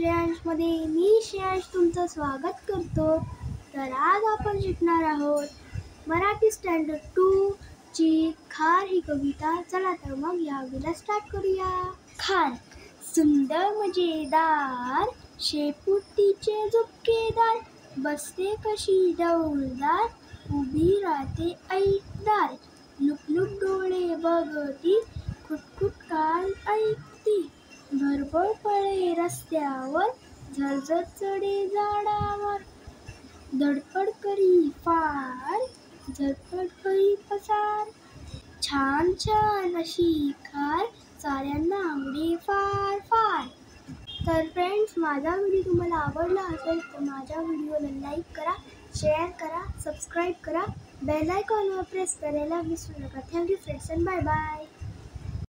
श्रेयांशमध्ये मी श्रेयांश तुमचं स्वागत करतो। तर आज आपण शिकणार आहोत मराठी स्टँडर्ड 2 ची खार ही कविता। चला तर मग या कविता स्टार्ट करूया। खार सुंदर मजेदार, शेपुटीचे झुपकेदार, बसते कशी डौलदार, उभी राहते ऐकदार, लुकलुक डोळे बघती, खुटखुट कान ऐकती, भरभर पळे रस्त्यावर, झरझर चढे झाडावर, धडपड करी फार, झटपट करी पसार, छान छान अशी खार, साऱ्यांना आवडे फार फार। तर फ्रेंड्स, माझा व्हिडिओ तुम्हाला आवडला असेल तर माझ्या व्हिडिओला लाईक करा, शेअर करा, सबस्क्राईब करा, बेल आयकॉनवर प्रेस करायला विसरू नका। Thank you friends and bye bye.